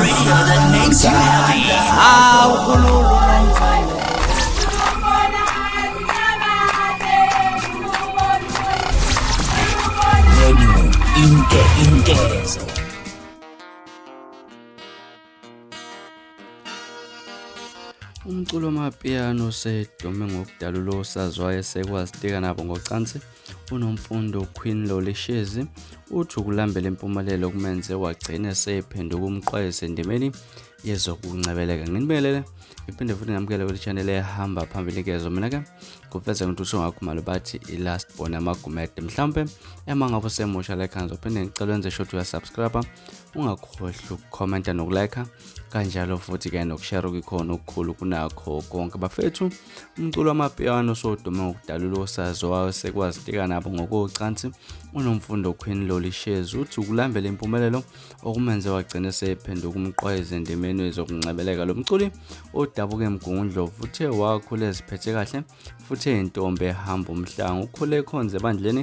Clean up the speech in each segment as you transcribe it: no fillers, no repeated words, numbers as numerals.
radio that makes you happy. Intezo. Umculo wamapiano usedume ngokudala usaziwayo esekwazitika nabo ngocansi unomfundo Queen Lolishezi uthi ukulambela impumelelo kumenze wagcina esephenduka umqwayise endimeni yezokuncebeleka nginibelele iphinde futhi ngamukele kule channel ehamba phambili kezo mina ke kuveza ukuthi uShaka Khumalo bathi ilast born amagumede mhlambe emangabe usemusha like hanzo phinde ngicela wenze short ya subscribe ungakhohlwa ukucomment nokulike kanjalo futhi ke nokushare kukhona okukhulu kunakho konke bafethu umculo wamapiano sodume ngokudala usaziwayo sekwazitika nabo ngokocansi unomfundo Queen Lolishezi uthi ukulambela impumelelo okumenze wagcina esephenduka umqwayeze endimeni yezokuncebeleka lo mculi odabuke emgungundlovu uthe wakhule eziphethe kahle futhi intombi ehamba umhlanga ukhule ekhonze ebandleni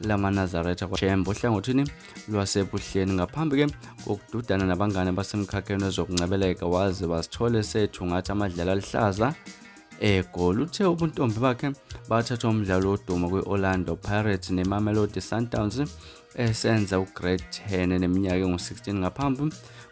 lamaNazaretha kwaShembe ohlangothini lwasebuhleni ngaphambi ke kokududana nabangane basemkhakheni wezokuncebeleka waze wasithole sethungatha amadlala alihlaza egoli uthe ubuntombi bakhe bathatha umdlalo odumo kweOrlando Pirates neMamelodi Sundowns esenza ugrade 10 neminyaka engu16 ngaphambi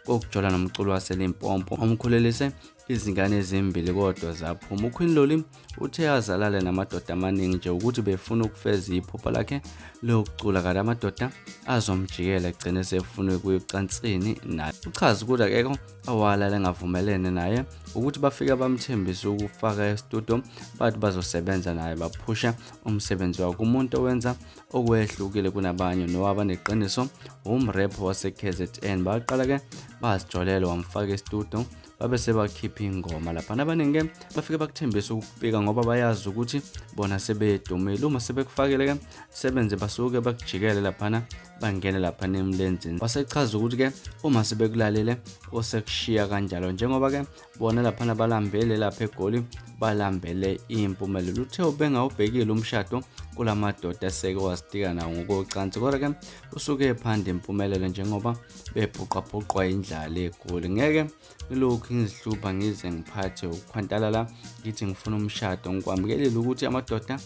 kokujola nomculo waseLimpopo omkhulelise izingane ezimbili kodwa zaphuma uQueen Loli uthe yazalale namadoda amaningi nje ukuthi befuna ukufeza iphupho lakhe lokucula kada amadoda azomjikela egcine sefuna kuyocansini naye uchaza ukuthi akekho awalala ngavumelene naye ukuthi bafika bamthembisa ukufaka e-studio bathi bazosebenza naye baphusha umsebenzi wakhe umuntu owenza okwehlukile kunabanye nowaba neqiniso umrap waseKZN baqala ke bazijolela wamfaka e-studio babe sebakhipha ingoma lapha nabaningi bafike bakuthembisa ukubika ngoba bayazi ukuthi bona sebedumile uma sebekufakele ke sebenze basuke bakujikele lapha bangene lapha nemlenzini wasechaza ukuthi ke uma sebekulalele osekushiya kanjalo njengoba ke bona lapha balambele lapha eGoli balambele impumelelo uthe ubengawubhekile umshado kulamadoda seke wasitika nawo ngokocansi kodwa ke usuke ephanda impumelelo njengoba bebhuqabhuqwa indlala eGoli ngeke lokhu ngizihlupa ngize ngiphathe ukhwantalala ngithi ngifuna umshado ngikwamukelile ukuthi amadoda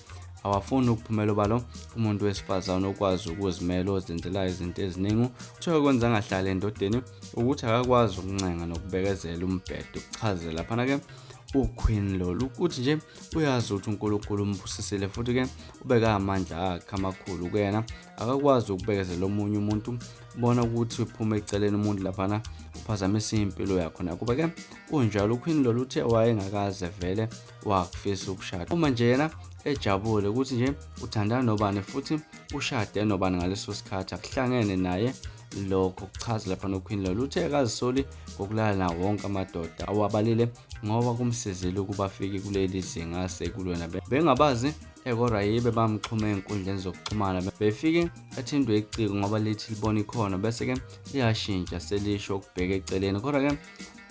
awafuni ukuphumela balo umuntu wesifazane okwazi ukuzimela ozenzela izinto eziningi uthe kwenza ngahlala endodeni ukuthi akakwazi ukuncenga nokubekezela umbhedo ukuchazela lapha ke uQueen Loli ukuthi nje uyazi ukuthi uNkulunkulu umbusisile futhi ke ubeka amandla akhe amakhulu kuyena akakwazi ukubekezela omunye umuntu bona ukuthi uphume eceleni umuntu lapha uphazamisa impilo yakho nakuba ke kunjalo uQueen Loli uthe wayengakaze vele wakufisa ukushada uma nje yena ejabule ukuthi nje uthandana nobani futhi ushade nobani ngaleso sikhathi akuhlangene naye lokho kuchaza lapha noQueen Loli uthe akazisoli ngokulala na wonke amadoda awabalile ngoba kumsizile ukuba afike kuleli zinga sekulwena bengabazi ekora yibe bamxhuma enkundleni zokuxhumana befike athindwe iciko ngoba lithi libona ikhono bese ke liyashintsha selisho ukubheka eceleni kodwa ke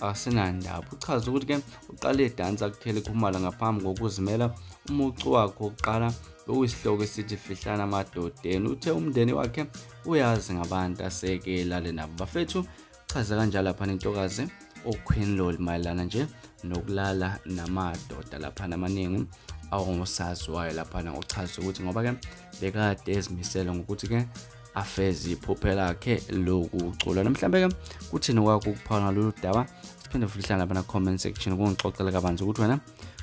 asenandaba uchaza ukuthi ke uqale idansa kuKelly Khumalo ngaphambi kokuzimela umucu wakhe oqala okuyisihloko esithi fihlana amadodeni uthe umndeni wakhe uyazi ngabantu asekelale nabo bafethu chaza kanjalo lapha intokazi uQueen Loli mayelana nje nokulala namadoda lapha amaningi awusaziwayo lapha uchaza ukuthi ngoba ke bekade ezimisela ngokuthi ke afeze iphupho lakhe lokucula namhlanje ke kuthini kwakho ukuphala ngalolu daba siphinde futhi hlala lapha na comment section ukungixoxela kabanzi ukuthi wena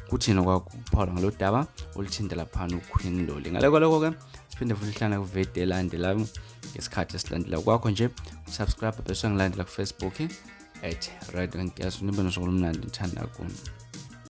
kuthini kwakho ukuphala ngalolu daba ulithinta lapha uQueen Loli ngaleko ke siphinde futhi hlala kuvideo elandelayo ngesikhathi esilandela kwakho nje subscribe bese ngilandela ku Facebook @radio ngiyazi nibe nosuku olumnandi ngithanda kakhulu.